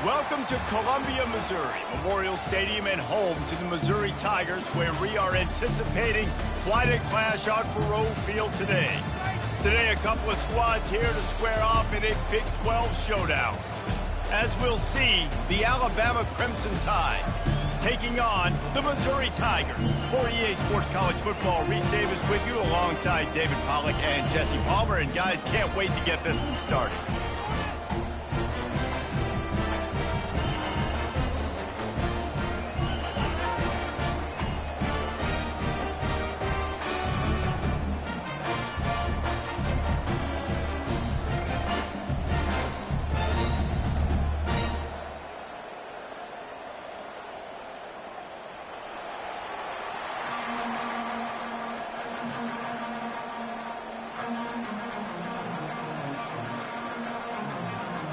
Welcome to Columbia, Missouri, Memorial Stadium and home to the Missouri Tigers, where we are anticipating quite a clash on Faroe Field today. Today, a couple of squads here to square off in a Big 12 showdown. As we'll see, the Alabama Crimson Tide taking on the Missouri Tigers. For EA Sports College Football, Reese Davis with you alongside David Pollack and Jesse Palmer. And guys, can't wait to get this one started.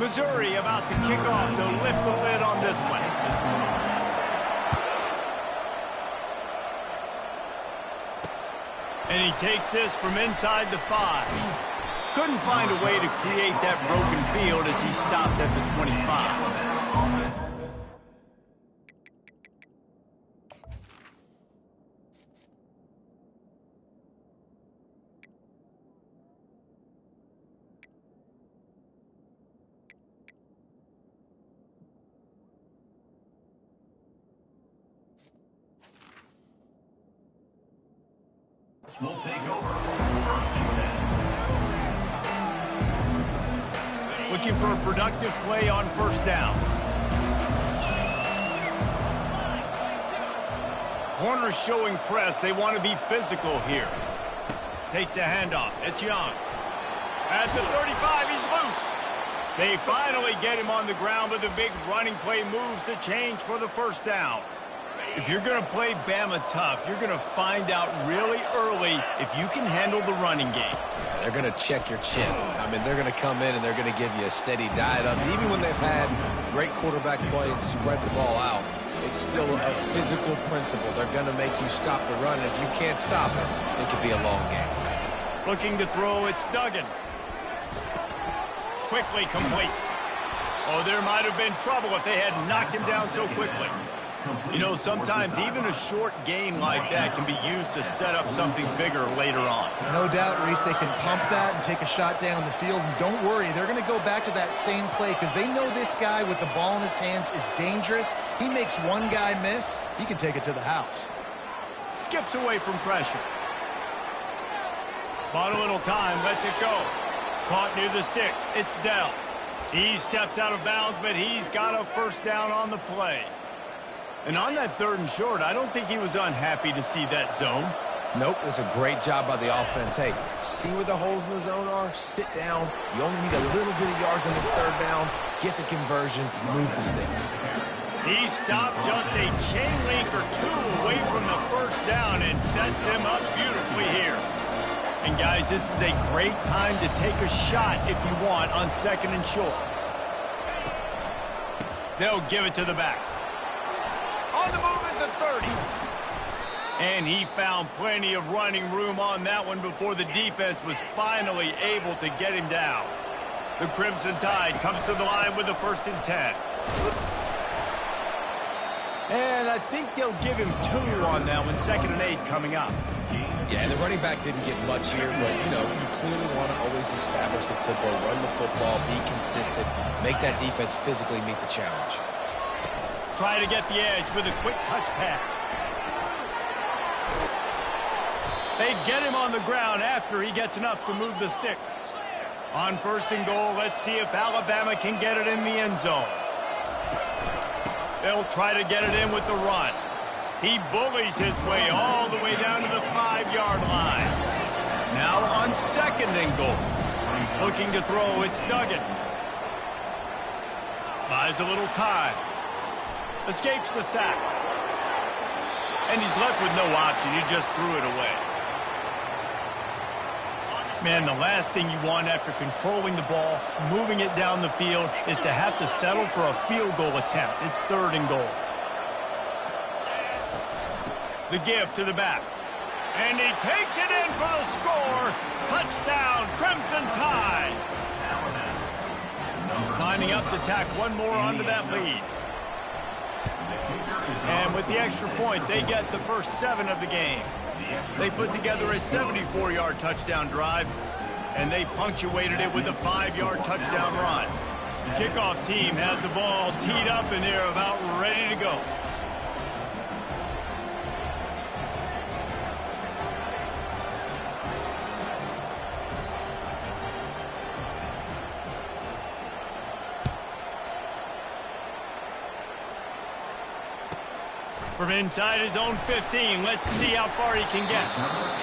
Missouri about to kick off to lift the lid on this one. And he takes this from inside the 5. Couldn't find a way to create that broken field as he stopped at the 25. Will take over. First and 10. Looking for a productive play on first down. Corners showing press. They want to be physical here. Takes a handoff. It's Young. At the 35, he's loose. They finally get him on the ground, but the big running play moves to change for the first down. If you're going to play Bama tough, you're going to find out really early if you can handle the running game. Yeah, they're going to check your chin. I mean, they're going to come in and they're going to give you a steady diet of it. Even when they've had great quarterback play and spread the ball out, it's still a physical principle. They're going to make you stop the run, and if you can't stop it, it could be a long game. Looking to throw, it's Duggan. Quickly complete. Oh, there might have been trouble if they had knocked him down so quickly. You know, sometimes even a short game like that can be used to set up something bigger later on. No doubt, Reese, they can pump that and take a shot down the field. And don't worry, they're going to go back to that same play because they know this guy with the ball in his hands is dangerous. He makes one guy miss, he can take it to the house. Skips away from pressure. Bought a little time, lets it go. Caught near the sticks. It's Dell. He steps out of bounds, but he's got a first down on the play. And on that 3rd and short, I don't think he was unhappy to see that zone. Nope, it was a great job by the offense. Hey, see where the holes in the zone are? Sit down. You only need a little bit of yards on this 3rd down. Get the conversion, move the sticks. He stopped just a chain link or two away from the first down and sets them up beautifully here. And guys, this is a great time to take a shot if you want on 2nd and short. They'll give it to the back. On the move at the 30. And he found plenty of running room on that one before the defense was finally able to get him down. The Crimson Tide comes to the line with the 1st and 10. And I think they'll give him 2 on that one, 2nd and 8 coming up. Yeah, the running back didn't get much here, but, you know, you clearly want to always establish the tempo, run the football, be consistent, make that defense physically meet the challenge. Try to get the edge with a quick touch pass. They get him on the ground after he gets enough to move the sticks. On 1st and goal, let's see if Alabama can get it in the end zone. They'll try to get it in with the run. He bullies his way all the way down to the 5-yard line. Now on 2nd and goal. Looking to throw, it's Duggan. Buys a little time. Escapes the sack. And he's left with no option. He just threw it away. Man, the last thing you want after controlling the ball, moving it down the field, is to have to settle for a field goal attempt. It's 3rd and goal. The give to the back. And he takes it in for the score. Touchdown, Crimson Tide. lining up to tack one more onto that lead. And with the extra point, they get the first 7 of the game. They put together a 74-yard touchdown drive, and they punctuated it with a 5-yard touchdown run. The kickoff team has the ball teed up, and they're about ready to go. From inside his own 15, let's see how far he can get.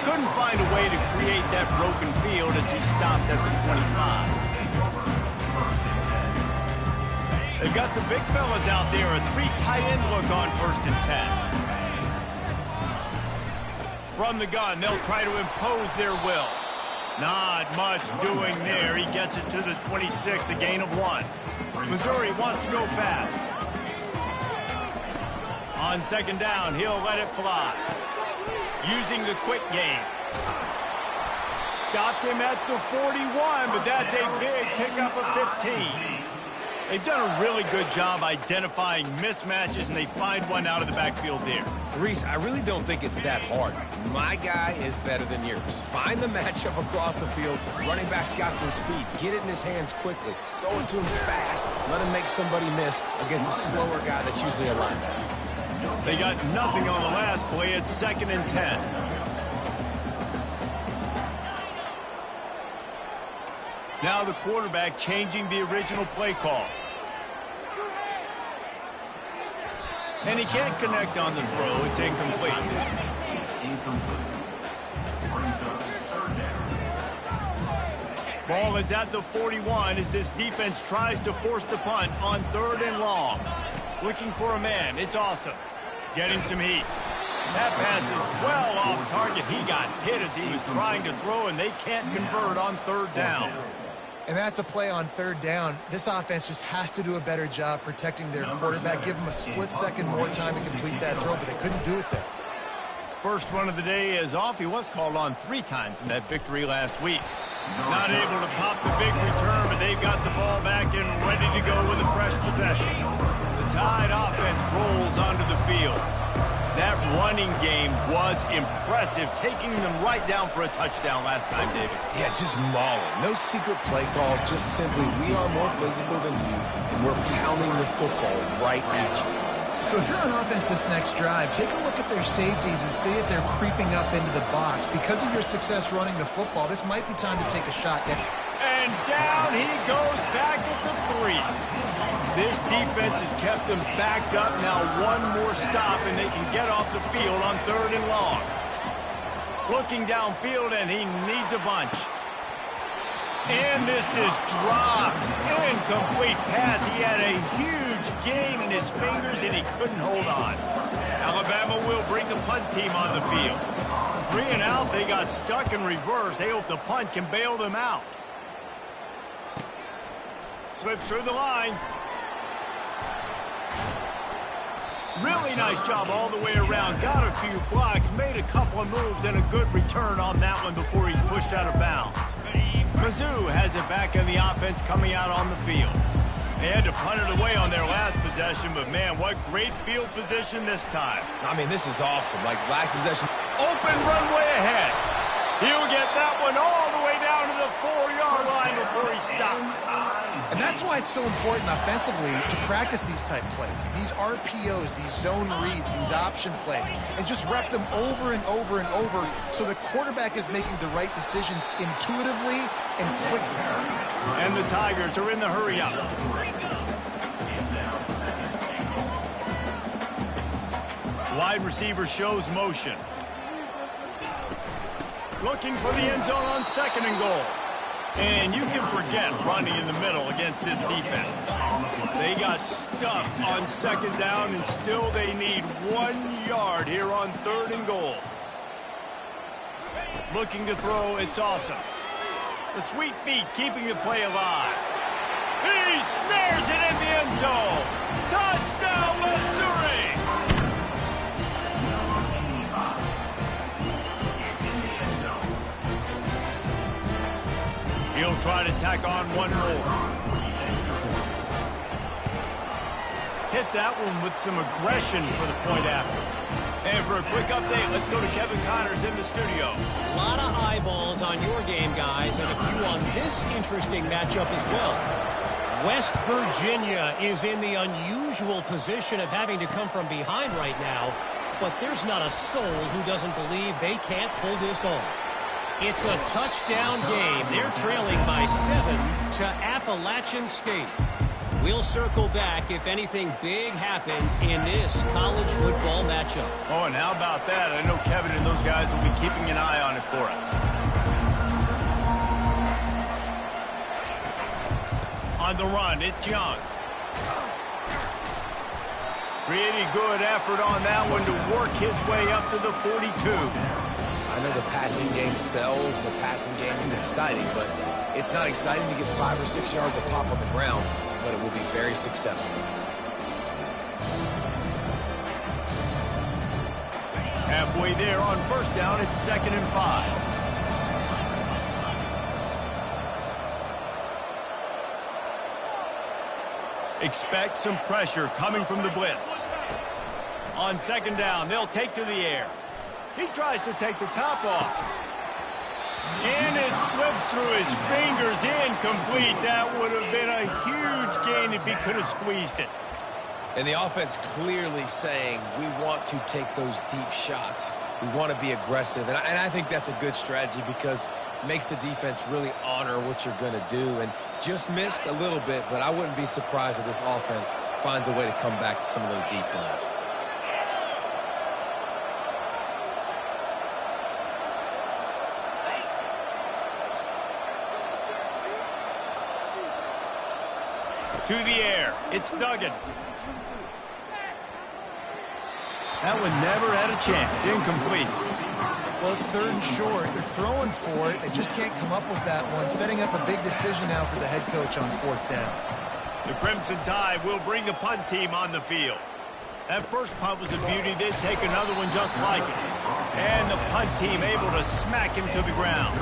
Couldn't find a way to create that broken field as he stopped at the 25. They've got the big fellas out there, a 3 tight end look on 1st and 10. From the gun, they'll try to impose their will. Not much doing there. He gets it to the 26, a gain of 1. Missouri wants to go fast. On 2nd down, he'll let it fly. Using the quick game. Stopped him at the 41, but that's a big pickup of 15. They've done a really good job identifying mismatches, and they find one out of the backfield there. Reese, I really don't think it's that hard. My guy is better than yours. Find the matchup across the field. Running back's got some speed. Get it in his hands quickly. Throw it to him fast. Let him make somebody miss against a slower guy that's usually a linebacker. They got nothing on the last play. It's 2nd and 10. Now the quarterback changing the original play call. And he can't connect on the throw. It's incomplete. Ball is at the 41 as this defense tries to force the punt on 3rd and long. Looking for a man. It's awesome. Getting some heat. That pass is well off target. He got hit as he was trying to throw, and they can't convert on 3rd down. And that's a play on 3rd down. This offense just has to do a better job protecting their quarterback. Give them a split second more time to complete that throw, but they couldn't do it there. First one of the day is off. He was called on 3 times in that victory last week. Not able to pop the big return, but they've got the ball back and ready to go with a fresh possession. The Tide offense rolls onto the field. That running game was impressive, taking them right down for a touchdown last time, David. Yeah, just mauling. No secret play calls, just simply we are more physical than you, and we're pounding the football right at you. So if you're on offense this next drive, take a look at their safeties and see if they're creeping up into the box. Because of your success running the football, this might be time to take a shot. And down he goes back at the 3. This defense has kept them backed up. Now one more stop, and they can get off the field on 3rd and long. Looking downfield, and he needs a bunch. And this is dropped. Incomplete pass. He had a huge gain in his fingers, and he couldn't hold on. Alabama will bring the punt team on the field. 3 and out. They got stuck in reverse. They hope the punt can bail them out. Slips through the line. Really nice job all the way around. Got a few blocks, made a couple of moves, and a good return on that one before he's pushed out of bounds. Mizzou has it back in the offense coming out on the field. They had to punt it away on their last possession, but man, what great field position this time. I mean, this is awesome. Like last possession. Open runway ahead. He'll get that one all the way down to the 4-yard line before he stopped. And that's why it's so important offensively to practice these type plays, these RPOs, these zone reads, these option plays, and just rep them over and over and over so the quarterback is making the right decisions intuitively and quickly. And the Tigers are in the hurry-up. Wide receiver shows motion. Looking for the end zone on 2nd and goal. And you can forget running in the middle against this defense. They got stuffed on 2nd down, and still they need 1 yard here on 3rd and goal. Looking to throw, it's awesome. The sweet feet keeping the play alive. He snares it in the end zone. Touchdown, Missouri! He'll try to tack on one more. hit that one with some aggression for the point after. And for a quick update, let's go to Kevin Connors in the studio. A lot of eyeballs on your game, guys, and a few on this interesting matchup as well. West Virginia is in the unusual position of having to come from behind right now, but there's not a soul who doesn't believe they can't pull this off. It's a touchdown game. They're trailing by 7 to Appalachian State. We'll circle back if anything big happens in this college football matchup. Oh, and how about that? I know Kevin and those guys will be keeping an eye on it for us. On the run, it's Young. Pretty good effort on that one to work his way up to the 42. I know the passing game sells, and the passing game is exciting, but it's not exciting to get 5 or 6 yards of pop on the ground, but it will be very successful. Halfway there on first down, it's 2nd and 5. Expect some pressure coming from the blitz. On 2nd down, they'll take to the air. He tries to take the top off. And it slips through his fingers, incomplete. That would have been a huge gain if he could have squeezed it. And the offense clearly saying, we want to take those deep shots. We want to be aggressive. And I think that's a good strategy because it makes the defense really honor what you're going to do. And just missed a little bit, but I wouldn't be surprised if this offense finds a way to come back to some of those deep balls. To the air, it's Duggan. That one never had a chance. Incomplete. Well, it's 3rd and short. They're throwing for it. They just can't come up with that one. Setting up a big decision now for the head coach on 4th down. The Crimson Tide will bring the punt team on the field. That first punt was a beauty. They'd take another one just like it. And the punt team able to smack him to the ground.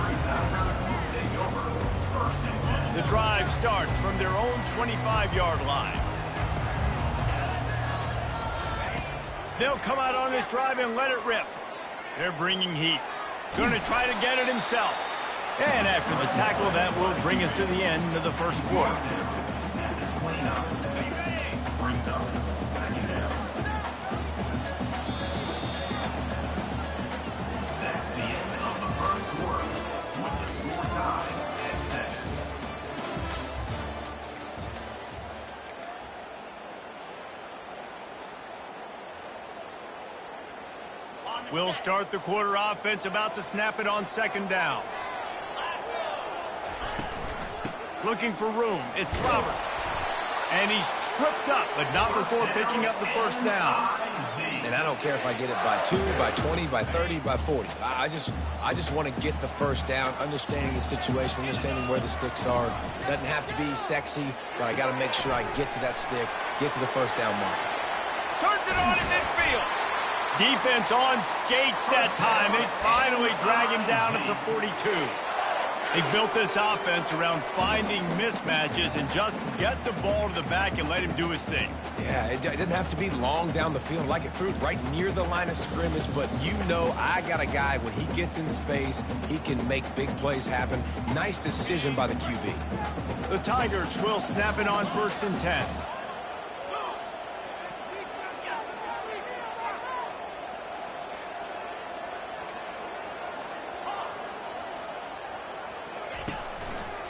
The drive starts from their own 25-yard line. They'll come out on this drive and let it rip. They're bringing heat. Going to try to get it himself. And after the tackle, that will bring us to the end of the first quarter. That's the end of the first quarter with the score tied at 7. We'll start the quarter offense, about to snap it on 2nd down. Looking for room, it's Roberts. And he's tripped up, but not before picking up the first down. And I don't care if I get it by 2, by 20, by 30, by 40. I just want to get the first down, understanding the situation, understanding where the sticks are. Doesn't have to be sexy, but I got to make sure I get to that stick, get to the first down mark. Turns it on in midfield. Defense on skates that time. They finally drag him down at the 42. They built this offense around finding mismatches and just get the ball to the back and let him do his thing. Yeah, it didn't have to be long down the field. Like it threw it right near the line of scrimmage, but you know I got a guy, when he gets in space, he can make big plays happen. Nice decision by the QB. The Tigers will snap it on 1st and 10.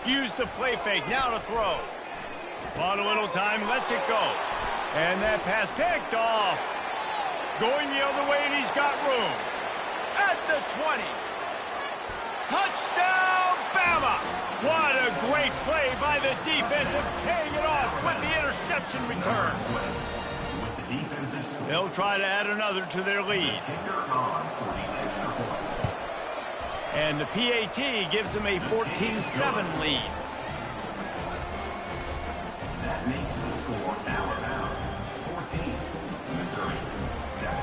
Use the play fake, now to throw. Bought a little time, lets it go. And that pass picked off. Going the other way, and he's got room. At the 20. Touchdown, Bama! What a great play by the defense and paying it off with the interception return. They'll try to add another to their lead. And the PAT gives them a 14-7 lead. That makes the score Alabama 14, Missouri 7.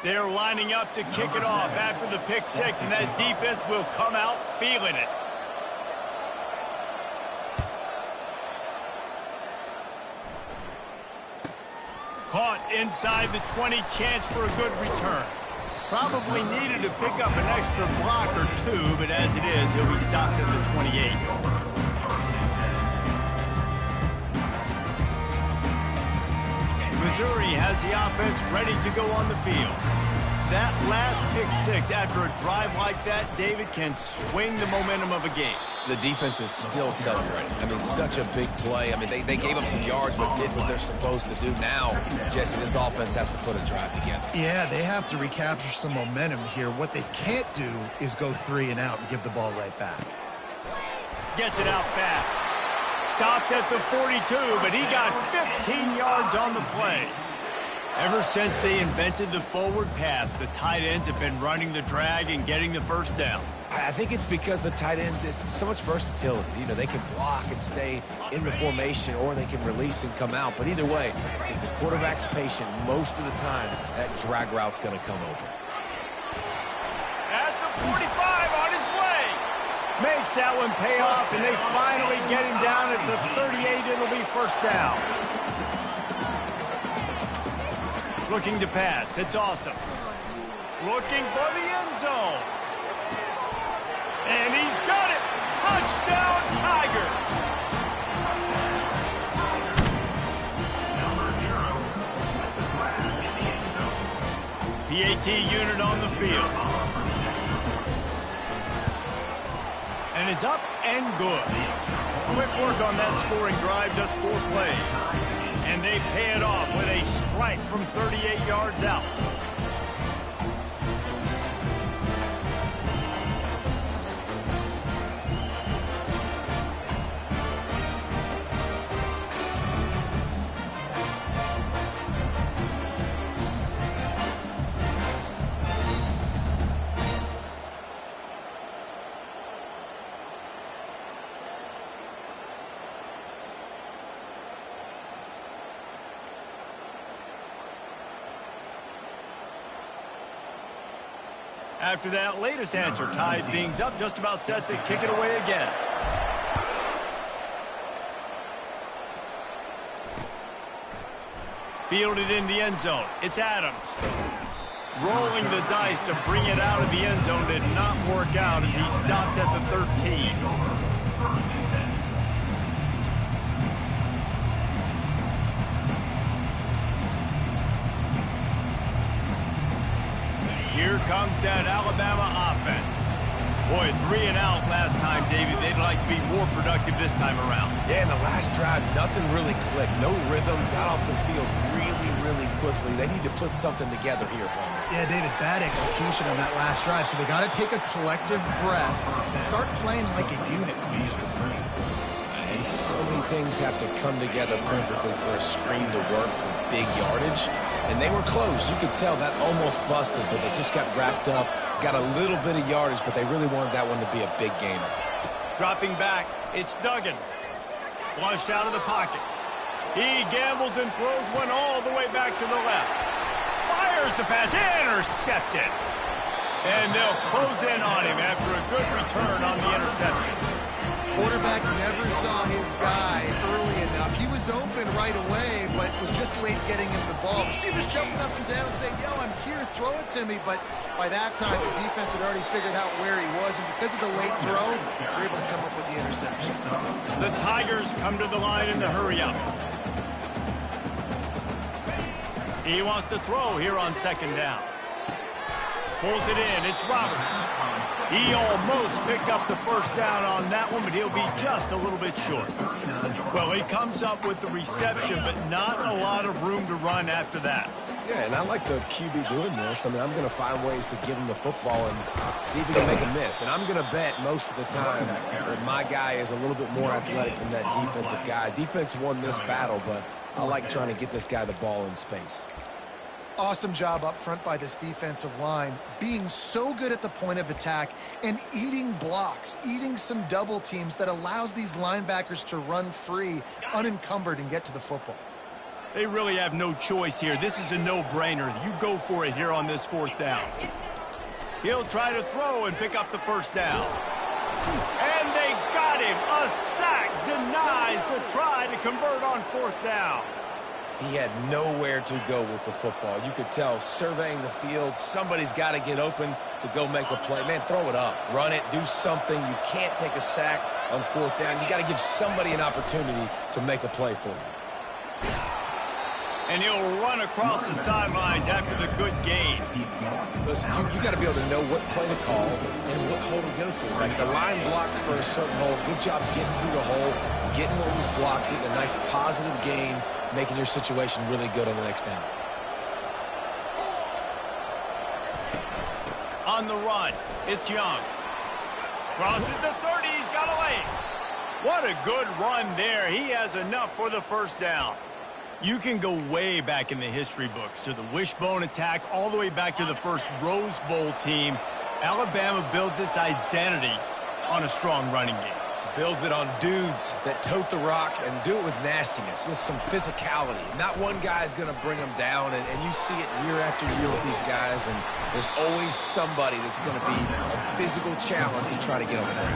They're lining up to kick it off after the pick six, and that defense will come out feeling it. Caught inside the 20, chance for a good return. Probably needed to pick up an extra block or two, but as it is, he'll be stopped at the 28. Missouri has the offense ready to go on the field. That last pick six after a drive like that, David, can swing the momentum of a game. The defense is still celebrating. I mean, such a big play. I mean, they gave up some yards but did what they're supposed to do. Now, Jesse, this offense has to put a drive together. Yeah, they have to recapture some momentum here. What they can't do is go 3 and out and give the ball right back. Gets it out fast. Stopped at the 42, but he got 15 yards on the play. Ever since they invented the forward pass, the tight ends have been running the drag and getting the first down. I think it's because the tight ends is so much versatility. You know, they can block and stay in the formation, or they can release and come out. But either way, if the quarterback's patient, most of the time, that drag route's going to come open. At the 45, on his way. Makes that one pay off, and they finally get him down at the 38. It'll be first down. Looking to pass. It's awesome. Looking for the end zone. And he's got it. Touchdown, Tiger. PAT unit on the field. And it's up and good. Quick work on that scoring drive, just 4 plays. And they pay it off with a strike from 38 yards out. After that latest answer tied things up, just about set to kick it away again. Fielded in the end zone. It's Adams. Rolling the dice to bring it out of the end zone did not work out as he stopped at the 13. Here comes that Alabama offense. Boy, 3 and out last time, David. They'd like to be more productive this time around. Yeah, in the last drive, nothing really clicked. No rhythm. Got off the field really quickly. They need to put something together here, Palmer. Yeah, David, bad execution on that last drive. So they got to take a collective breath and start playing like a unit. And so many things have to come together perfectly for a screen to work for big yardage. And they were close. You could tell that almost busted, but they just got wrapped up, got a little bit of yardage, but they really wanted that one to be a big gainer. Dropping back, it's Duggan. Flushed out of the pocket. He gambles and throws one all the way back to the left. Fires the pass, intercepted. And they'll close in on him after a good return on the interception. Quarterback never saw his guy early enough. He was open right away, but was just late getting him the ball. Receivers jumping up and down and saying, yo, I'm here, throw it to me. But by that time, the defense had already figured out where he was, and because of the late throw, they were able to come up with the interception. The Tigers come to the line in the hurry-up. He wants to throw here on second down. Pulls it in. It's Roberts. He almost picked up the first down on that one, but he'll be just a little bit short. Well, he comes up with the reception, but not a lot of room to run after that. Yeah, and I like the QB doing this. I mean, I'm going to find ways to give him the football and see if he can make a miss. And I'm going to bet most of the time that my guy is a little bit more athletic than that defensive guy. Defense won this battle, but I like trying to get this guy the ball in space. Awesome job up front by this defensive line, being so good at the point of attack and eating blocks, eating some double teams that allows these linebackers to run free, unencumbered, and get to the football. They really have no choice here. This is a no-brainer. You go for it here on this 4th down. He'll try to throw and pick up the 1st down. And they got him. A sack denies the try to convert on 4th down. He had nowhere to go with the football. You could tell, surveying the field, somebody's got to get open to go make a play. Man, throw it up. Run it. Do something. You can't take a sack on 4th down. You got to give somebody an opportunity to make a play for you. And he'll run across the sidelines after the good gain. Listen, you got to be able to know what play to call and what hole to go through. Like the line blocks for a certain hole. Good job getting through the hole, getting what was blocked, getting a nice positive gain, making your situation really good on the next down. On the run, it's Young. Crosses the 30, he's got a lane. What a good run there. He has enough for the 1st down. You can go way back in the history books to the wishbone attack, all the way back to the first Rose Bowl team. Alabama builds its identity on a strong running game. Builds it on dudes that tote the rock and do it with nastiness, with some physicality. Not one guy's going to bring them down, and you see it year after year with these guys, and there's always somebody that's going to be a physical challenge to try to get them down.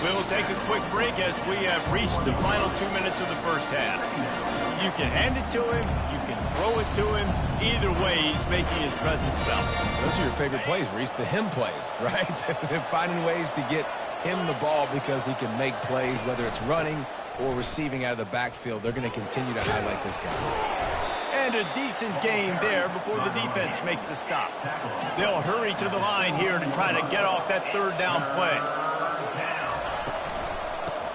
We'll take a quick break as we have reached the final 2 minutes of the 1st half. You can hand it to him, you can throw it to him. Either way, he's making his presence felt. Those are your favorite plays, Reese, the him plays, right? Finding ways to get him the ball because he can make plays, whether it's running or receiving out of the backfield. They're going to continue to highlight this guy. And a decent gain there before the defense makes the stop. They'll hurry to the line here to try to get off that 3rd down play.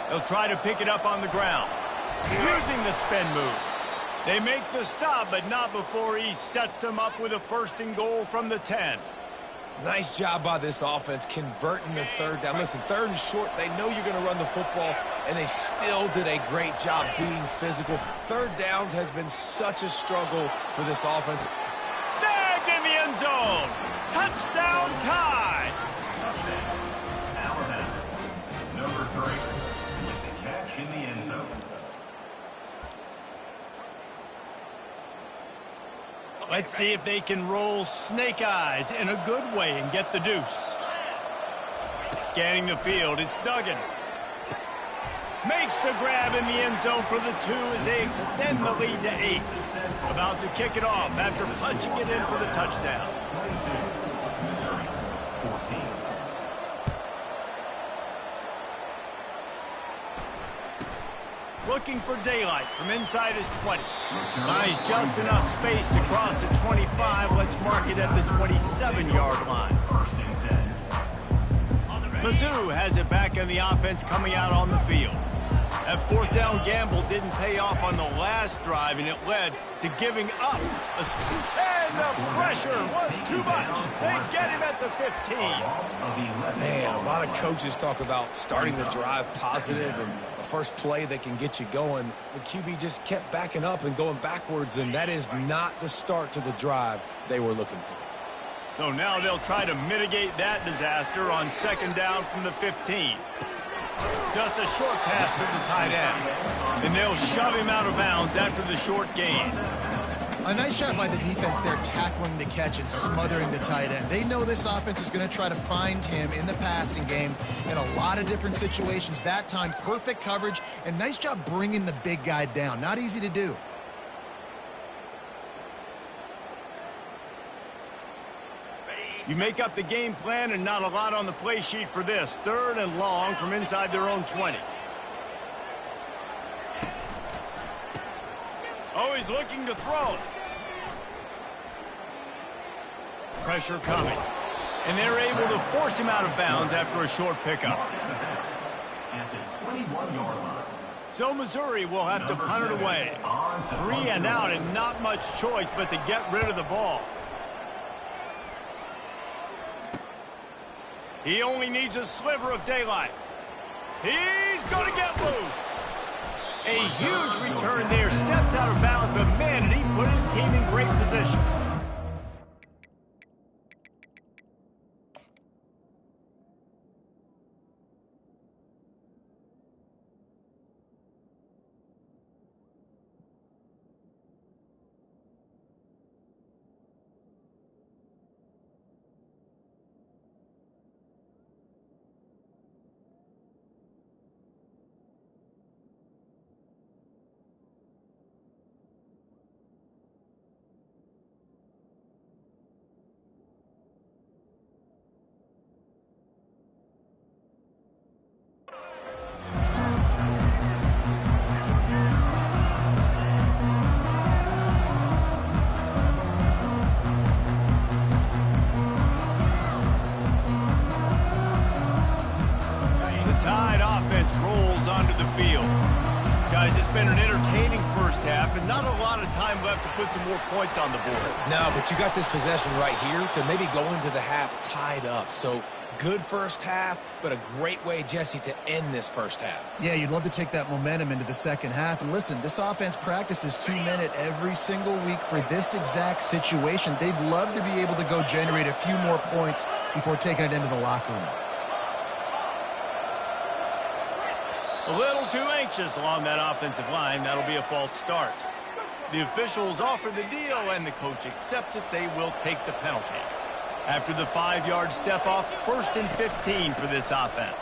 They'll try to pick it up on the ground, using the spin move. They make the stop, but not before he sets them up with a 1st and goal from the 10. Nice job by this offense converting the 3rd down. Listen, 3rd and short, they know you're going to run the football, and they still did a great job being physical. 3rd downs has been such a struggle for this offense. Snagged in the end zone. Touchdown tie. Alabama, number 3, with the catch in the end zone. Let's see if they can roll snake eyes in a good way and get the deuce. Scanning the field, it's Duggan. Makes the grab in the end zone for the 2 as they extend the lead to 8. About to kick it off after punching it in for the touchdown. Missouri, 14. Looking for daylight from inside his 20. Nice, just enough space to cross the 25. Let's mark it at the 27-yard line. Mizzou has it back in the offense coming out on the field. That 4th down gamble didn't pay off on the last drive, and it led to giving up a scoop. And the pressure was too much. They get him at the 15. Man, a lot of coaches talk about starting the drive positive and a first play that can get you going. The QB just kept backing up and going backwards, and that is not the start to the drive they were looking for. So now they'll try to mitigate that disaster on 2nd down from the 15. Just a short pass to the tight end. And they'll shove him out of bounds after the short gain. A nice job by the defense there, tackling the catch and smothering the tight end. They know this offense is going to try to find him in the passing game in a lot of different situations. That time, perfect coverage, and nice job bringing the big guy down. Not easy to do. You make up the game plan and not a lot on the play sheet for this. 3rd and long from inside their own 20. Oh, he's looking to throw. Pressure coming. And they're able to force him out of bounds after a short pickup. At the 21-yard line. So Missouri will have to punt it away. 3 and out and not much choice but to get rid of the ball. He only needs a sliver of daylight. He's going to get loose. A huge return there. Steps out of bounds, but man, did he put his team in great position. Guys, it's been an entertaining first half and not a lot of time left to put some more points on the board. No, but you got this possession right here to maybe go into the half tied up. So good first half, but a great way, Jesse, to end this first half. Yeah, you'd love to take that momentum into the second half. And listen, this offense practices 2 minute every single week for this exact situation. They'd love to be able to go generate a few more points before taking it into the locker room. A little too anxious along that offensive line. That'll be a false start. The officials offer the deal, and the coach accepts it. They will take the penalty. After the 5-yard step off, 1st and 15 for this offense.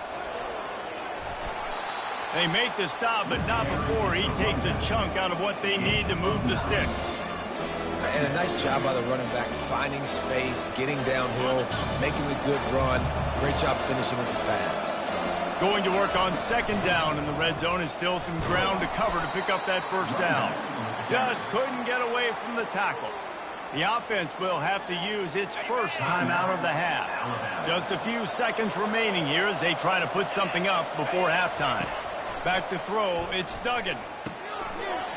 They make the stop, but not before he takes a chunk out of what they need to move the sticks. And a nice job by the running back, finding space, getting downhill, making a good run. Great job finishing with his pads. Going to work on 2nd down in the red zone, is still some ground to cover to pick up that 1st down. Just couldn't get away from the tackle. The offense will have to use its first timeout of the half. Just a few seconds remaining here as they try to put something up before halftime. Back to throw, it's Duggan.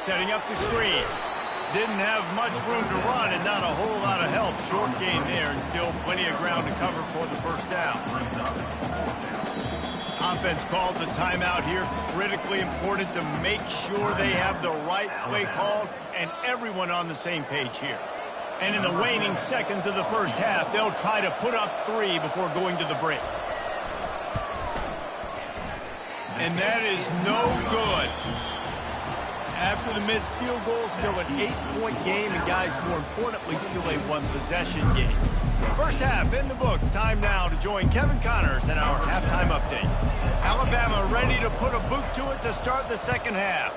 Setting up the screen. Didn't have much room to run and not a whole lot of help. Short gain there and still plenty of ground to cover for the 1st down. Offense calls a timeout here. Critically important to make sure they have the right play called and everyone on the same page here. And in the waning seconds of the first half, they'll try to put up 3 before going to the break. And that is no good. After the missed field goal, still an 8-point game, and guys, more importantly, still a 1-possession game. First half in the books. Time now to join Kevin Connors in our halftime update. Alabama ready to put a boot to it to start the second half.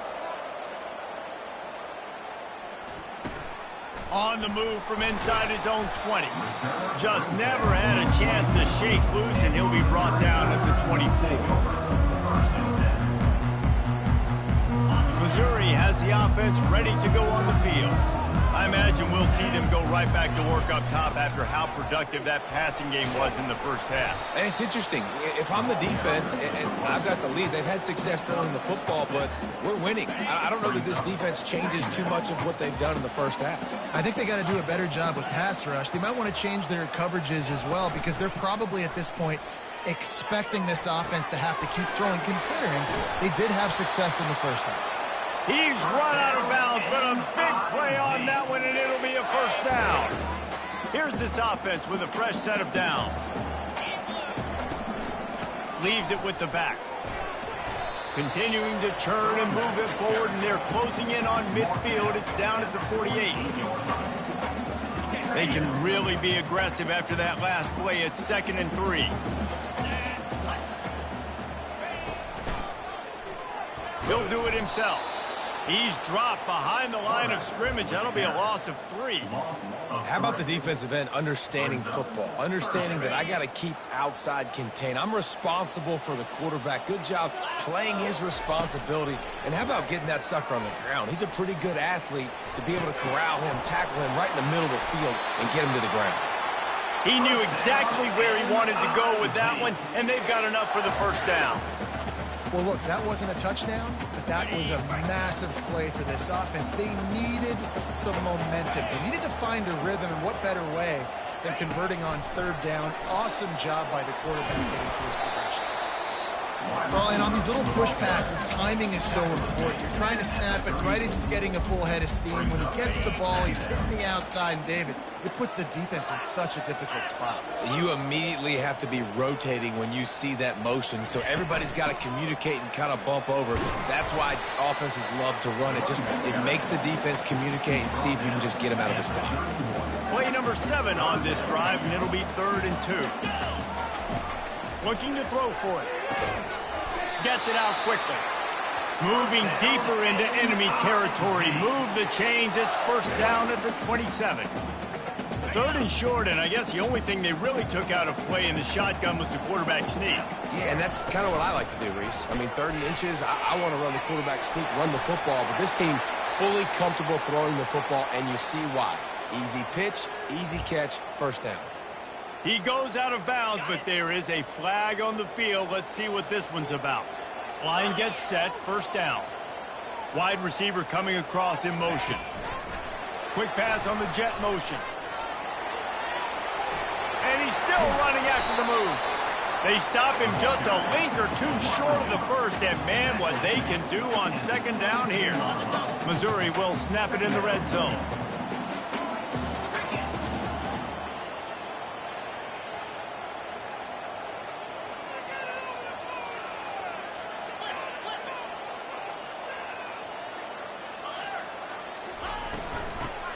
On the move from inside his own 20. Just never had a chance to shake loose, and he'll be brought down at the 24. Missouri has the offense ready to go on the field. I imagine we'll see them go right back to work up top after how productive that passing game was in the first half. And it's interesting. If I'm the defense and I've got the lead, they've had success throwing the football, but we're winning. I don't know that this defense changes too much of what they've done in the first half. I think they got to do a better job with pass rush. They might want to change their coverages as well because they're probably at this point expecting this offense to have to keep throwing, considering they did have success in the first half. He's run out of bounds, but a big play on that one, and it'll be a 1st down. Here's this offense with a fresh set of downs. Leaves it with the back. Continuing to churn and move it forward, and they're closing in on midfield. It's down at the 48. They can really be aggressive after that last play. It's 2nd and 3. He'll do it himself. He's dropped behind the line of scrimmage. That'll be a loss of 3. How about the defensive end understanding football, understanding that I got to keep outside contained. I'm responsible for the quarterback. Good job playing his responsibility. And how about getting that sucker on the ground? He's a pretty good athlete to be able to corral him, tackle him right in the middle of the field, and get him to the ground. He knew exactly where he wanted to go with that one, and they've got enough for the 1st down. Well, look, that wasn't a touchdown, but that was a massive play for this offense. They needed some momentum. They needed to find a rhythm, and what better way than converting on 3rd down. Awesome job by the quarterback getting to his progression. Well, and on these little push passes, timing is so important. You're trying to snap it right as he's getting a full head of steam. When he gets the ball, he's hitting the outside, and David, it puts the defense in such a difficult spot. You immediately have to be rotating when you see that motion, so everybody's got to communicate and kind of bump over. That's why offenses love to run it. It makes the defense communicate and see if you can just get him out of the spot. Play number 7 on this drive, and it'll be 3rd and 2. Looking to throw for it. Gets it out quickly. Moving deeper into enemy territory. Move the chains. It's 1st down at the 27. 3rd and short, and I guess the only thing they really took out of play in the shotgun was the quarterback sneak. Yeah, and that's kind of what I like to do, Reese. I mean, 3rd and inches, I want to run the quarterback sneak, run the football, but this team fully comfortable throwing the football, and you see why. Easy pitch, easy catch, 1st down. He goes out of bounds, but there is a flag on the field. Let's see what this one's about. Line gets set, first down. Wide receiver coming across in motion. Quick pass on the jet motion. And he's still running after the move. They stop him just a link or two short of the first, and man, what they can do on second down here. Missouri will snap it in the red zone.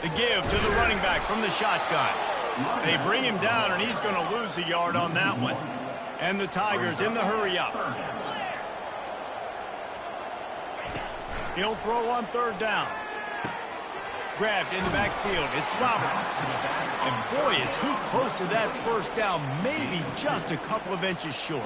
The give to the running back from the shotgun. They bring him down, and he's going to lose a yard on that one. And the Tigers in the hurry up. He'll throw on third down. Grabbed in the backfield. It's Roberts. And boy, is he close to that first down, maybe just a couple of inches short.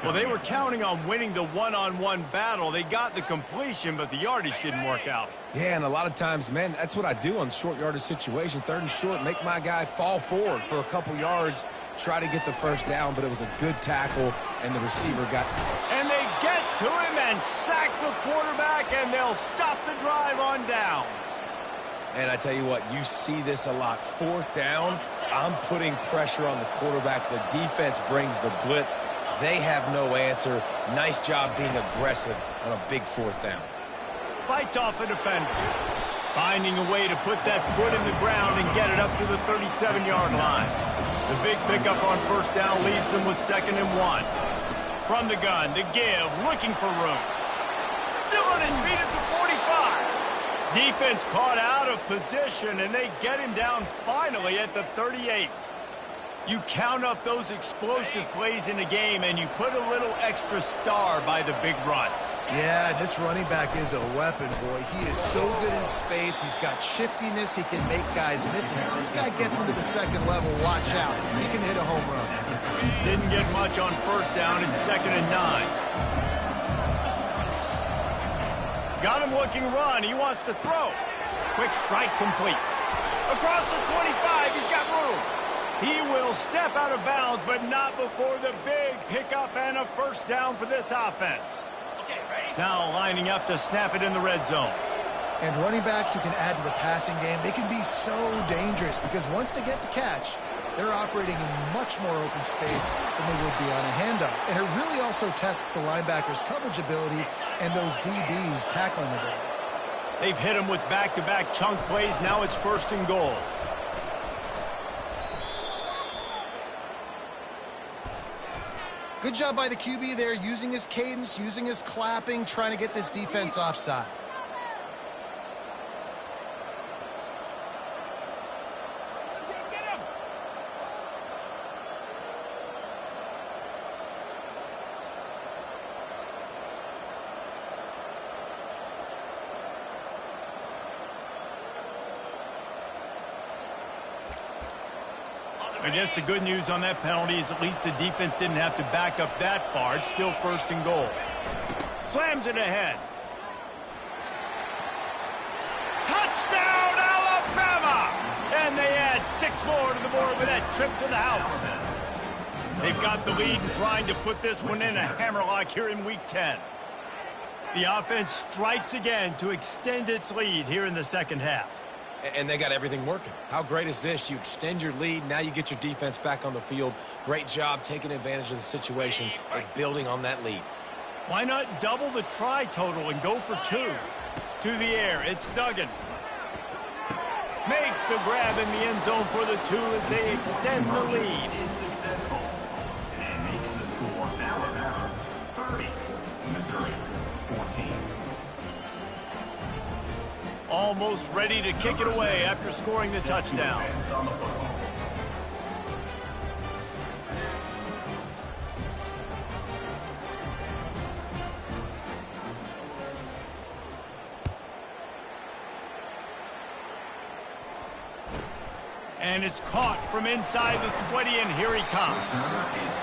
Well, they were counting on winning the one-on-one battle. They got the completion, but the yardage didn't work out. Yeah, and a lot of times, man, that's what I do on short yardage situation. Third and short, make my guy fall forward for a couple yards, try to get the first down, but it was a good tackle, and the receiver got... And they get to him and sack the quarterback, and they'll stop the drive on downs. And I tell you what, you see this a lot. Fourth down, I'm putting pressure on the quarterback. The defense brings the blitz. They have no answer. Nice job being aggressive on a big fourth down. Fights off a defender. Finding a way to put that foot in the ground and get it up to the 37-yard line. The big pickup on first down leaves them with 2nd and 1. From the gun, the give, looking for room. Still on his feet at the 45. Defense caught out of position, and they get him down finally at the 38. You count up those explosive plays in a game, and you put a little extra star by the big runs. Yeah, this running back is a weapon, boy. He is so good in space. He's got shiftiness. He can make guys miss. And if this guy gets into the second level, watch out. He can hit a home run. Didn't get much on first down and 2nd and 9. Got him looking run. He wants to throw. Quick strike complete. Across the 25, he's got room. He will step out of bounds, but not before the big pickup and a first down for this offense. Now lining up to snap it in the red zone. And running backs who can add to the passing game, they can be so dangerous because once they get the catch, they're operating in much more open space than they would be on a handoff. And it really also tests the linebackers' coverage ability and those DBs' tackling ability. They've hit him with back-to-back chunk plays. Now it's 1st and goal. Good job by the QB there, using his cadence, using his clapping, trying to get this defense offside. I guess the good news on that penalty is at least the defense didn't have to back up that far. It's still 1st and goal. Slams it ahead. Touchdown, Alabama! And they add 6 more to the board with that trip to the house. They've got the lead and trying to put this one in a hammerlock here in Week 10. The offense strikes again to extend its lead here in the second half. And they got everything working. How great is this? You extend your lead. Now you get your defense back on the field. Great job taking advantage of the situation and building on that lead. Why not double the try total and go for 2? To the air, it's Duggan. Makes the grab in the end zone for the 2 as they extend the lead. Is successful. And makes the score Alabama 30, Missouri 14. Almost ready to kick it away after scoring the touchdown. And it's caught from inside the 20, and here he comes.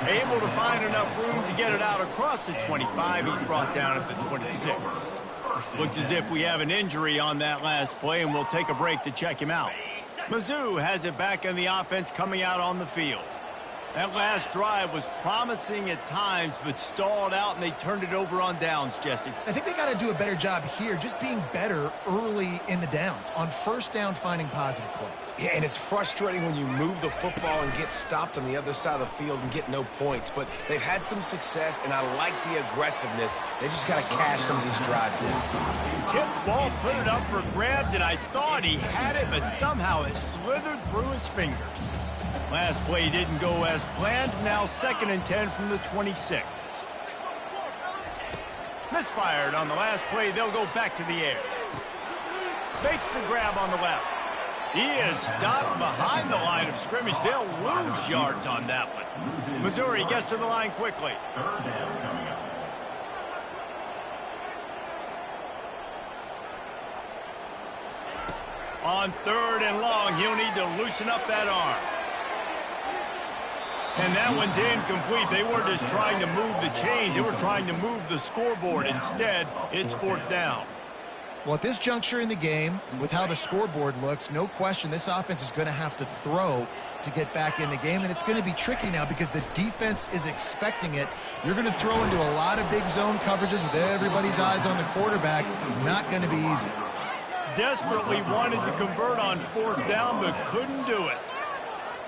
Able to find enough room to get it out across the 25. He's brought down at the 26. Looks as if we have an injury on that last play, and we'll take a break to check him out. Mizzou has it back in the offense coming out on the field. That last drive was promising at times, but stalled out, and they turned it over on downs, Jesse. I think they got to do a better job here, just being better early in the downs. On first down, finding positive plays. Yeah, and it's frustrating when you move the football and get stopped on the other side of the field and get no points. But they've had some success, and I like the aggressiveness. They just got to cash some of these drives in. Tipped ball, put it up for grabs, and I thought he had it, but somehow it slithered through his fingers. Last play didn't go as planned. Now 2nd and 10 from the 26. Misfired on the last play. They'll go back to the air. Makes the grab on the left. He is stopped behind the line of scrimmage. They'll lose yards on that one. Missouri gets to the line quickly. Third down coming up. On 3rd and long, he'll need to loosen up that arm. And that one's incomplete. They weren't just trying to move the chains. They were trying to move the scoreboard. Instead, it's 4th down. Well, at this juncture in the game, with how the scoreboard looks, no question this offense is going to have to throw to get back in the game. And it's going to be tricky now because the defense is expecting it. You're going to throw into a lot of big zone coverages with everybody's eyes on the quarterback. Not going to be easy. Desperately wanted to convert on 4th down, but couldn't do it.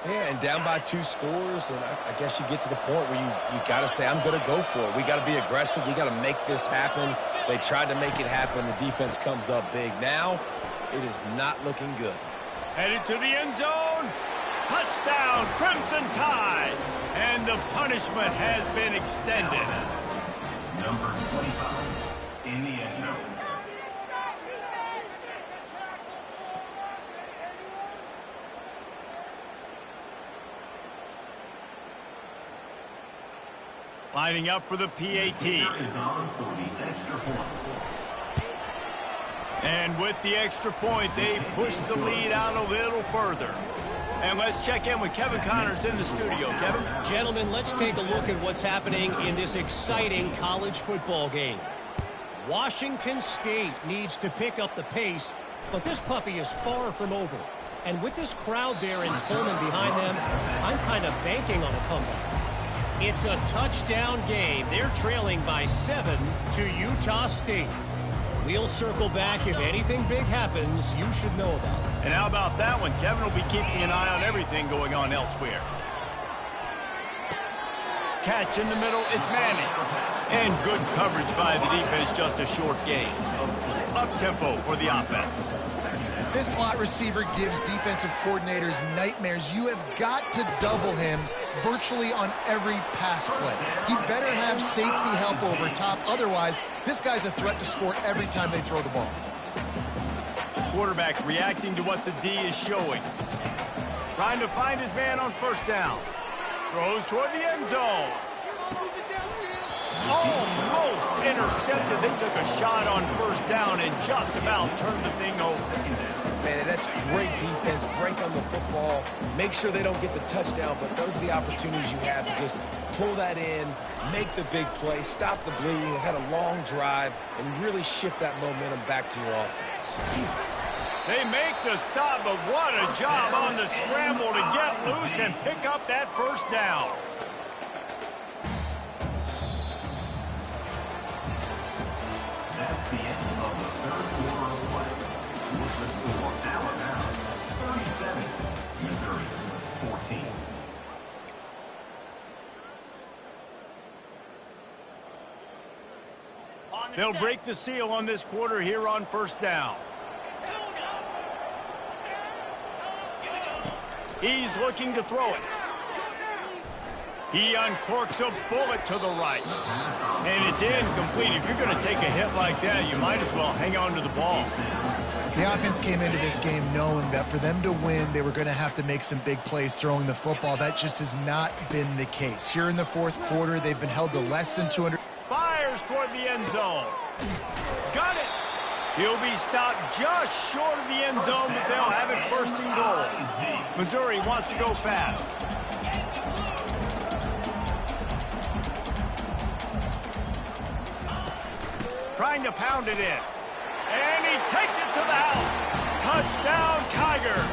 Yeah, and down by 2 scores, and I guess you get to the point where you got to say, I'm going to go for it. We got to be aggressive. We got to make this happen. They tried to make it happen. The defense comes up big. Now, it is not looking good. Headed to the end zone. Touchdown, Crimson Tide. And the punishment has been extended. Number 25 in the end zone. Lining up for the PAT. Is on for the extra point. And with the extra point, they push the lead out a little further. And let's check in with Kevin Connors in the studio. Kevin? Gentlemen, let's take a look at what's happening in this exciting college football game. Washington State needs to pick up the pace, but this puppy is far from over. And with this crowd there in Pullman behind them, I'm kind of banking on a comeback. It's a touchdown game. They're trailing by 7 to Utah State. We'll circle back. If anything big happens, you should know about it. And how about that one? Kevin will be keeping an eye on everything going on elsewhere. Catch in the middle. It's Manning. And good coverage by the defense. Just a short gain. Up-tempo for the offense. This slot receiver gives defensive coordinators nightmares. You have got to double him virtually on every pass play. He better have safety help over top. Otherwise, this guy's a threat to score every time they throw the ball. Quarterback reacting to what the D is showing. Trying to find his man on 1st down. Throws toward the end zone. Almost intercepted. They took a shot on 1st down and just about turned the thing over. Man, that's great defense. Break on the football. Make sure they don't get the touchdown, but those are the opportunities you have to just pull that in, make the big play, stop the bleeding. They've had a long drive and really shift that momentum back to your offense. They make the stop, but what a job on the scramble to get loose and pick up that 1st down. That's the end of the 3rd quarter of play. With the score, Alabama 37, Missouri 14. They'll break the seal on this quarter here on 1st down. He's looking to throw it. He uncorks a bullet to the right. And it's incomplete. If you're going to take a hit like that, you might as well hang on to the ball. The offense came into this game knowing that for them to win, they were going to have to make some big plays throwing the football. That just has not been the case. Here in the 4th quarter, they've been held to less than 200. Fires toward the end zone. Got it. He'll be stopped just short of the end zone, but they'll have it 1st and goal. Missouri wants to go fast. Trying to pound it in. And he takes it to the house. Touchdown, Tigers.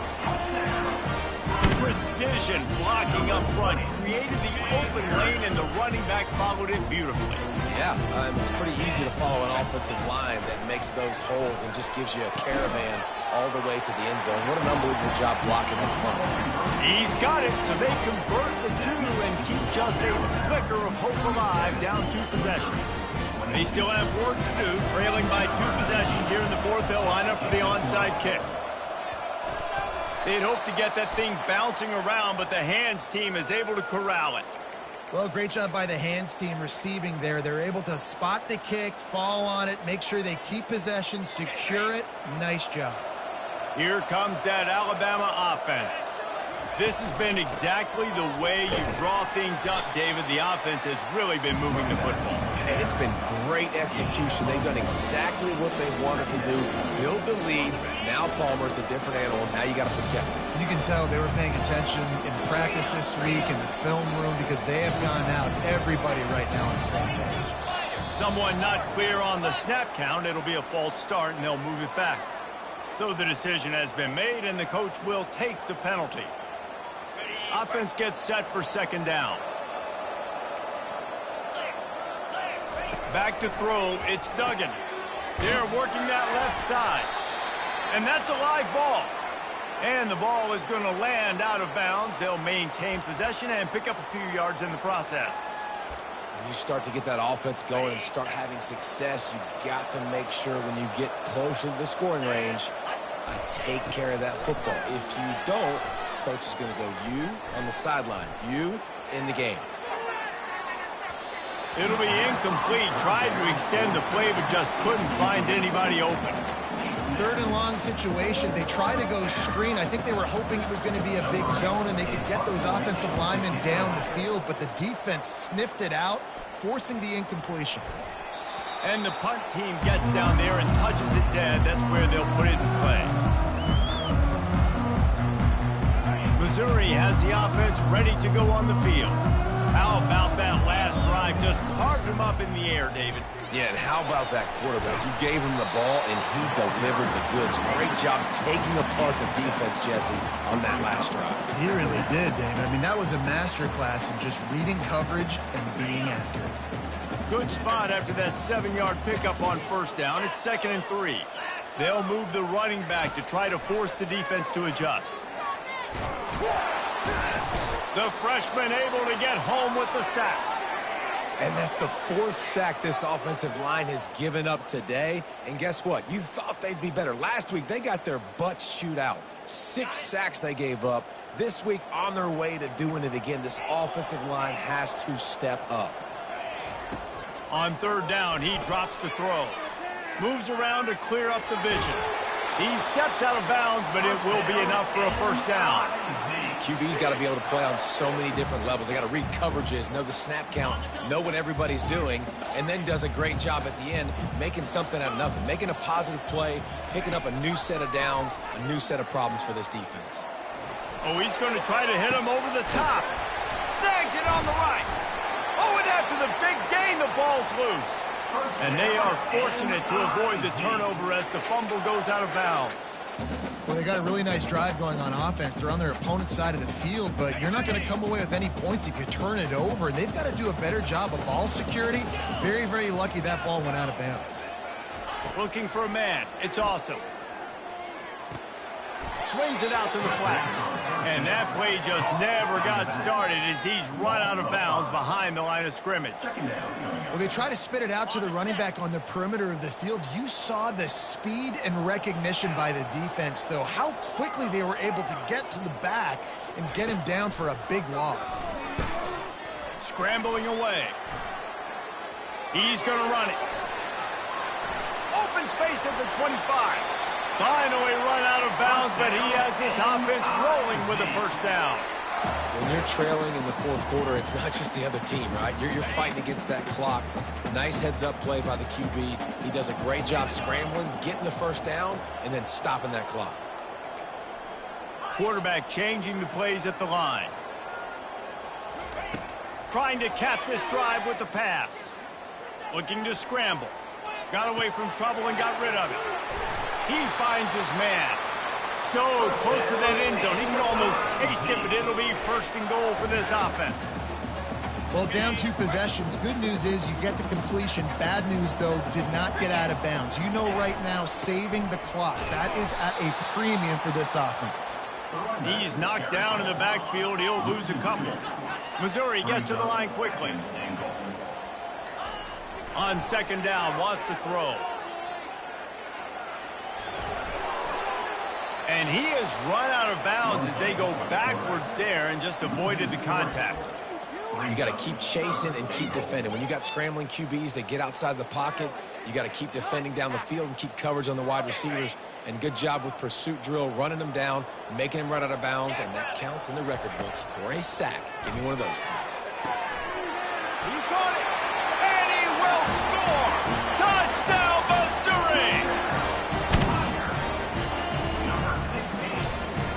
precision blocking up front created the open lane, and the running back followed it beautifully. Yeah, it's pretty easy to follow an offensive line that makes those holes and just gives you a caravan all the way to the end zone. What an unbelievable job blocking up front. He's got it, so they convert the two and keep just a flicker of hope alive down 2 possessions. They still have work to do, trailing by 2 possessions here in the 4th. They'll line up for the onside kick. They'd hoped to get that thing bouncing around, but the hands team is able to corral it. Well, great job by the hands team receiving there. They're able to spot the kick, fall on it, make sure they keep possession, secure it. Nice job. Here comes that Alabama offense. This has been exactly the way you draw things up, David. The offense has really been moving the football. And it's been great execution. They've done exactly what they wanted to do. Build the lead. Now Palmer's a different animal. Now you got to protect it. You can tell they were paying attention in practice this week in the film room because they have gone out, everybody right now on the same page. Someone not clear on the snap count. It'll be a false start, and they'll move it back. So the decision has been made, and the coach will take the penalty. Offense gets set for 2nd down. Back to throw, it's Duggan. They're working that left side. And that's a live ball. And the ball is going to land out of bounds. They'll maintain possession and pick up a few yards in the process. When you start to get that offense going and start having success, you got to make sure when you get closer to the scoring range, take care of that football. If you don't, coach is going to go you on the sideline, you in the game. It'll be incomplete. Tried to extend the play, but just couldn't find anybody open. 3rd and long situation. They try to go screen. I think they were hoping it was going to be a big zone and they could get those offensive linemen down the field, but the defense sniffed it out, forcing the incompletion. And the punt team gets down there and touches it dead. That's where they'll put it in play. Missouri has the offense ready to go on the field. How about that last drive? Just carved him up in the air, David. Yeah, and how about that quarterback? You gave him the ball, and he delivered the goods. Great job taking apart the defense, Jesse, on that last drive. He really did, David. I mean, that was a masterclass in just reading coverage and being accurate. Good spot after that 7-yard pickup on 1st down. It's 2nd and 3. They'll move the running back to try to force the defense to adjust. The freshman able to get home with the sack. And that's the 4th sack this offensive line has given up today. And guess what? You thought they'd be better. Last week, they got their butts chewed out. 6 sacks they gave up. This week, on their way to doing it again, this offensive line has to step up. On 3rd down, he drops to throw. Moves around to clear up the vision. He steps out of bounds, but it will be enough for a 1st down. QB's got to be able to play on so many different levels. They got to read coverages, know the snap count, know what everybody's doing, and then does a great job at the end making something out of nothing, making a positive play, picking up a new set of downs, a new set of problems for this defense. Oh, he's going to try to hit him over the top. Snags it on the right. Oh, and after the big gain, the ball's loose. And they are fortunate to avoid the turnover as the fumble goes out of bounds. Well, they got a really nice drive going on offense. They're on their opponent's side of the field, but you're not going to come away with any points if you turn it over. They've got to do a better job of ball security. Very, very lucky that ball went out of bounds. Looking for a man. It's awesome. Swings it out to the flat. And that play just never got started as he's run out of bounds behind the line of scrimmage. Well, they try to spit it out to the running back on the perimeter of the field. You saw the speed and recognition by the defense, though, how quickly they were able to get to the back and get him down for a big loss. Scrambling away. He's going to run it. Open space at the 25. Finally run out of bounds, but he has this offense rolling with a 1st down. When you're trailing in the 4th quarter, it's not just the other team, right? You're fighting against that clock. Nice heads-up play by the QB. He does a great job scrambling, getting the 1st down, and then stopping that clock. Quarterback changing the plays at the line. Trying to cap this drive with the pass. Looking to scramble. Got away from trouble and got rid of it. He finds his man. So close to that end zone. He can almost taste it, but it'll be first and goal for this offense. Well, down 2 possessions. Good news is you get the completion. Bad news, though, did not get out of bounds. You know right now, saving the clock. That is at a premium for this offense. He's knocked down in the backfield. He'll lose a couple. Missouri gets to the line quickly. On second down, wants to throw. And he has run out of bounds as they go backwards there and just avoided the contact. You got to keep chasing and keep defending. When you got scrambling QBs that get outside the pocket, you got to keep defending down the field and keep coverage on the wide receivers. And good job with pursuit drill, running them down, making them run out of bounds, and that counts in the record books for a sack. Give me one of those, please. He got it, and he will score! Touchdown, Missouri!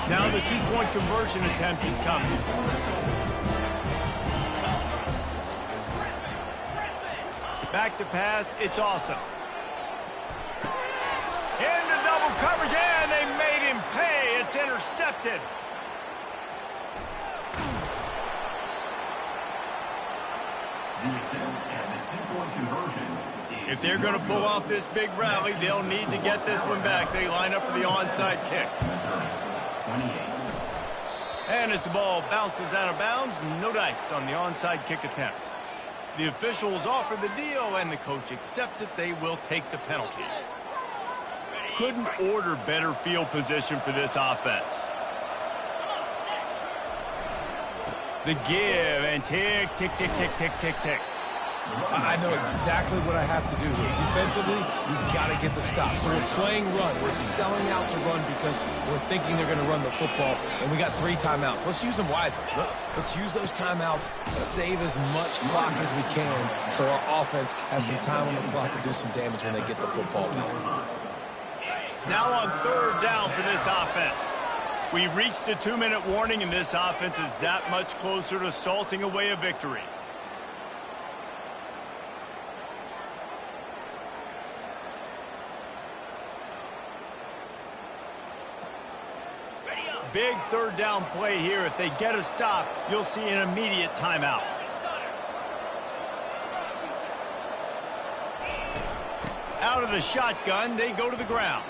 Now the 2-point conversion attempt is coming. Back to pass, it's awesome. Into double coverage, and they made him pay. It's intercepted. If they're going to pull off this big rally, they'll need to get this one back. They line up for the onside kick. And as the ball bounces out of bounds, no dice on the onside kick attempt. The officials offer the deal, and the coach accepts it. They will take the penalty. Couldn't order better field position for this offense. The give, and tick, tick, tick, tick, tick, tick, tick. I know exactly what I have to do here. Defensively, you've got to get the stop. So we're playing run. We're selling out to run because we're thinking they're going to run the football, and we got 3 timeouts. Let's use them wisely. Let's use those timeouts, save as much clock as we can so our offense has some time on the clock to do some damage when they get the football back. Now on third down for this offense. We've reached the 2-minute warning, and this offense is that much closer to salting away a victory. Big third down play here. If they get a stop, you'll see an immediate timeout. Out of the shotgun, they go to the ground.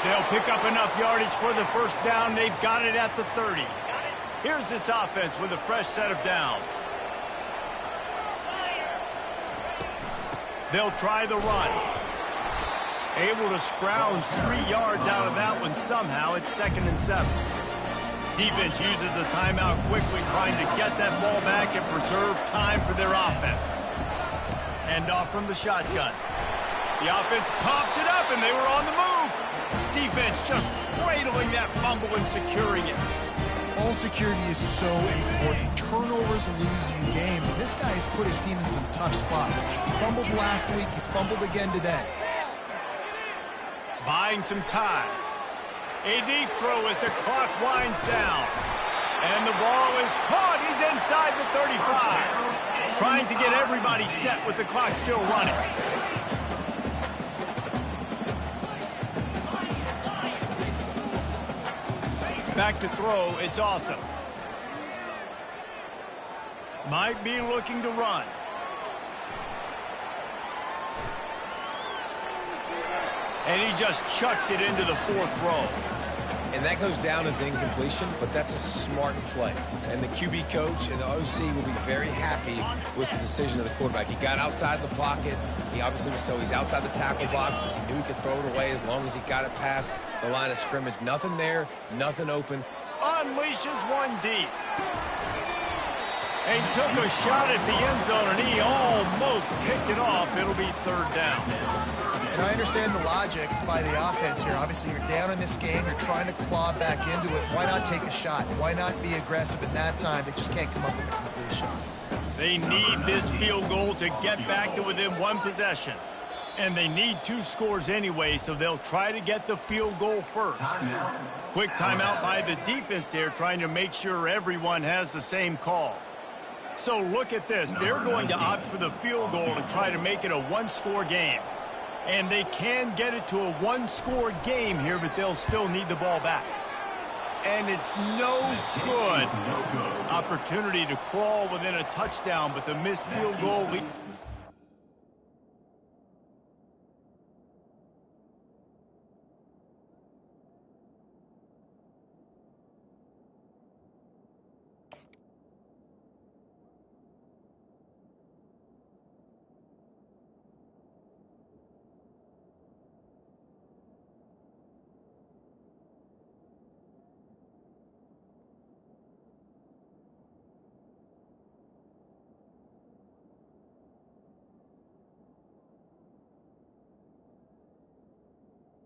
They'll pick up enough yardage for the first down. They've got it at the 30. Here's this offense with a fresh set of downs. They'll try the run. Able to scrounge 3 yards out of that one somehow. It's 2nd and 7. Defense uses a timeout quickly, trying to get that ball back and preserve time for their offense. Hand off from the shotgun. The offense pops it up, and they were on the move. Defense just cradling that fumble and securing it. Ball security is so important. Turnovers lose you games. This guy has put his team in some tough spots. He fumbled last week. He's fumbled again today. Buying some time. A deep throw as the clock winds down. And the ball is caught. He's inside the 35. Trying to get everybody set with the clock still running. Back to throw. It's awesome. Might be looking to run. And he just chucks it into the 4th row. And that goes down as incompletion, but that's a smart play. And the QB coach and the OC will be very happy with the decision of the quarterback. He got outside the pocket. He obviously was he's outside the tackle boxes. He knew he could throw it away as long as he got it past the line of scrimmage. Nothing there, nothing open. Unleashes one deep. And he took a shot at the end zone, and he almost picked it off. It'll be 3rd down. And I understand the logic by the offense here. Obviously, you're down in this game. You're trying to claw back into it. Why not take a shot? Why not be aggressive in that time? They just can't come up with a completion. They need this field goal to get back to within 1 possession. And they need 2 scores anyway, so they'll try to get the field goal first. Quick timeout by the defense there, trying to make sure everyone has the same call. So look at this. They're going to opt for the field goal to try to make it a 1-score game. And they can get it to a one-score game here, but they'll still need the ball back. And it's no good. Opportunity to crawl within a touchdown, but the missed field goal lead.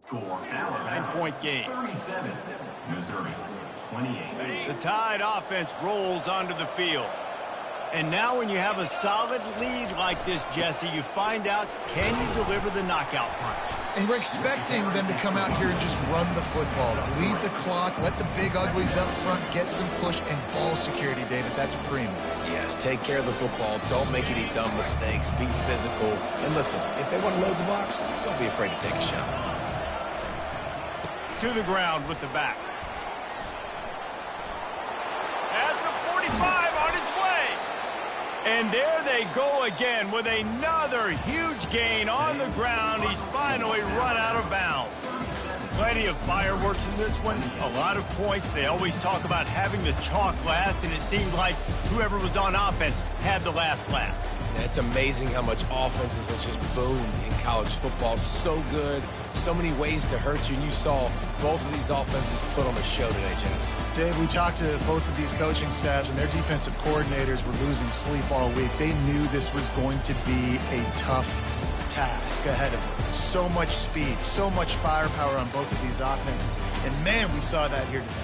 Score, Alabama. 9-point game. 37, Missouri 28. The Tide offense rolls onto the field. And now when you have a solid lead like this, Jesse, you find out, can you deliver the knockout punch? And we're expecting them to come out here and just run the football, bleed the clock, let the big uglies up front get some push and ball security, David. That's a premium. Yes, take care of the football. Don't make any dumb mistakes. Be physical. And listen, if they want to load the box, don't be afraid to take a shot. To the ground with the back. At the 45 on his way. And there they go again with another huge gain on the ground. He's finally run out of bounds. Plenty of fireworks in this one. A lot of points. They always talk about having the chalk last, and it seemed like whoever was on offense had the last laugh. It's amazing how much offenses will just boom in college football. So good. So many ways to hurt you. And you saw both of these offenses put on a show today, Jess. Dave, we talked to both of these coaching staffs, and their defensive coordinators were losing sleep all week. They knew this was going to be a tough task ahead of them. So much speed, so much firepower on both of these offenses. And, man, we saw that here today.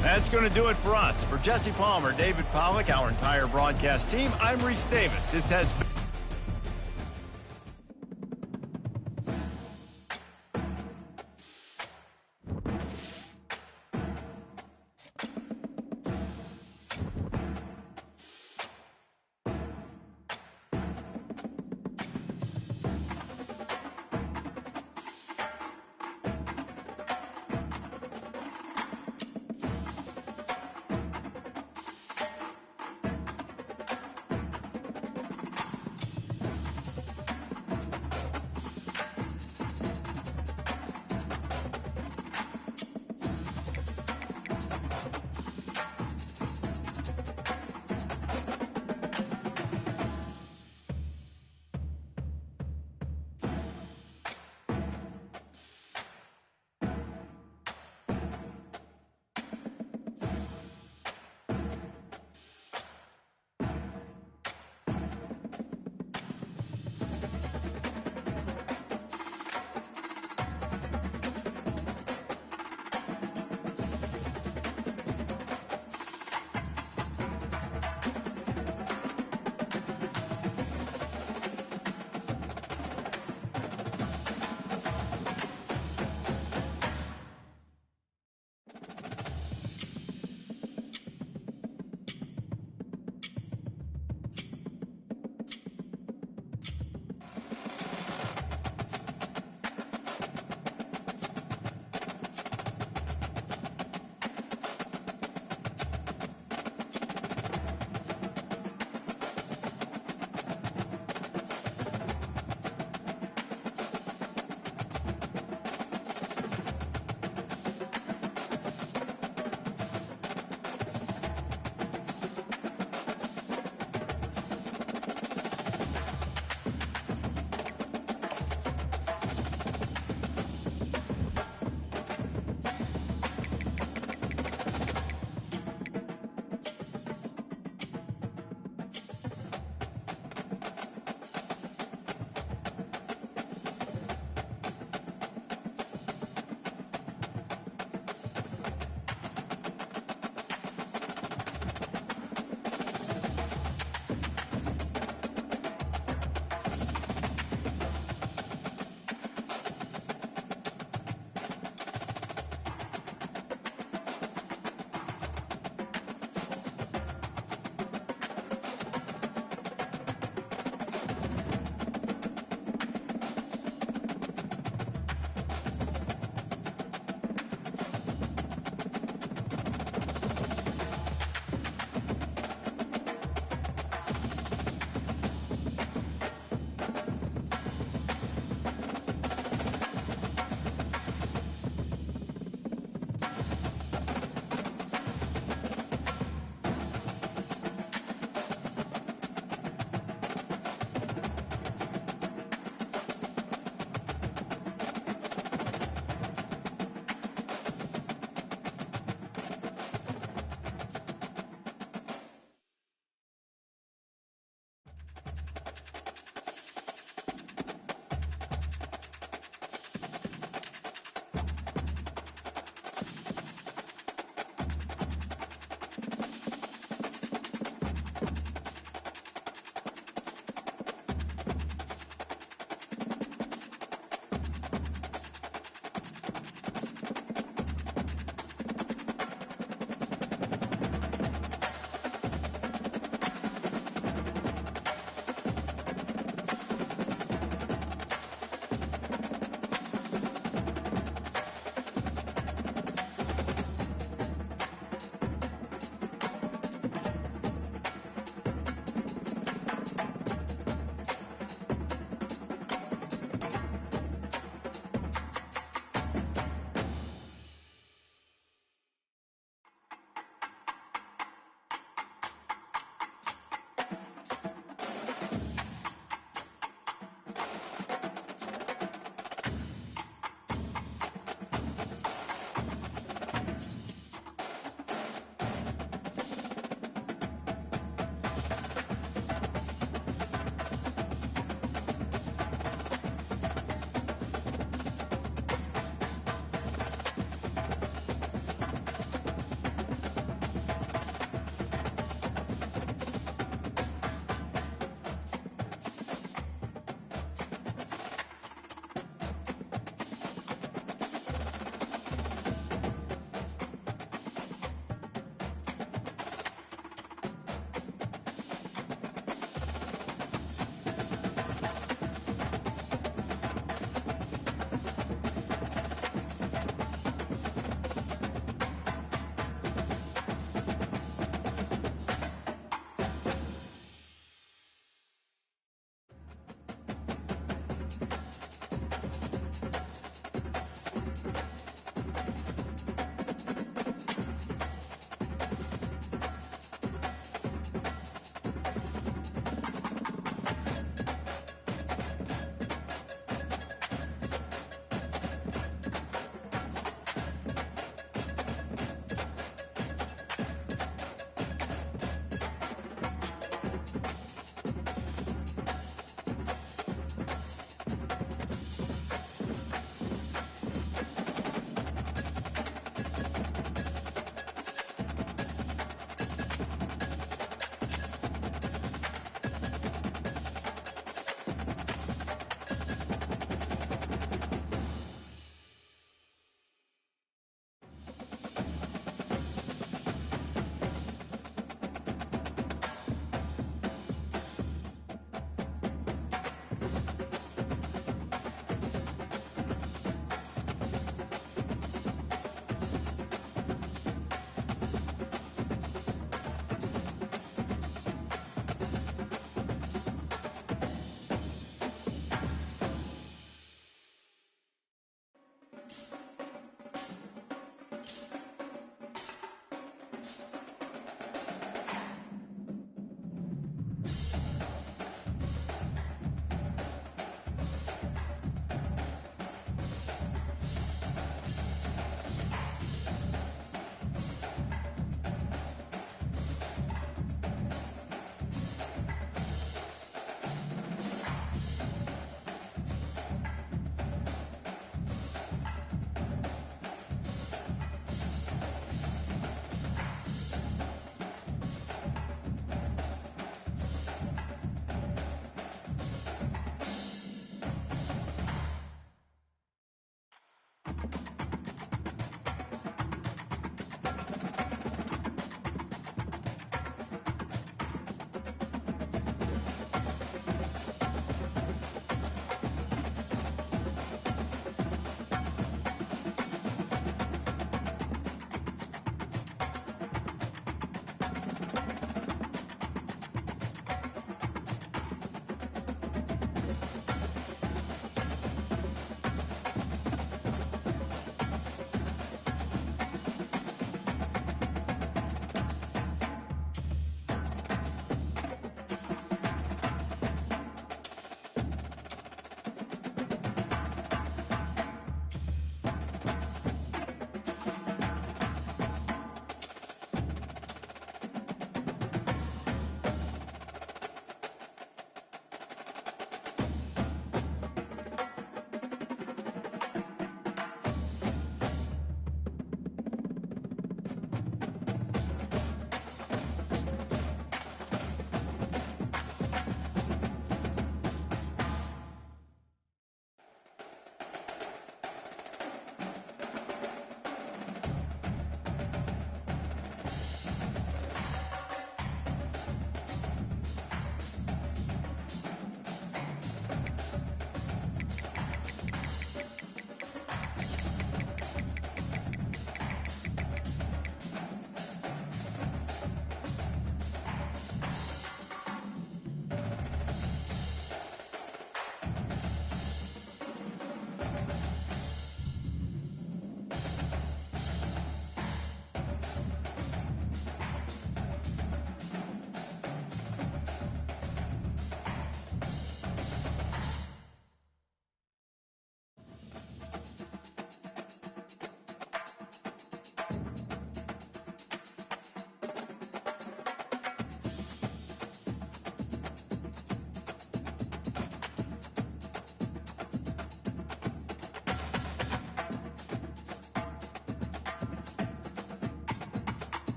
That's going to do it for us. For Jesse Palmer, David Pollack, our entire broadcast team, I'm Reese Davis. This has been...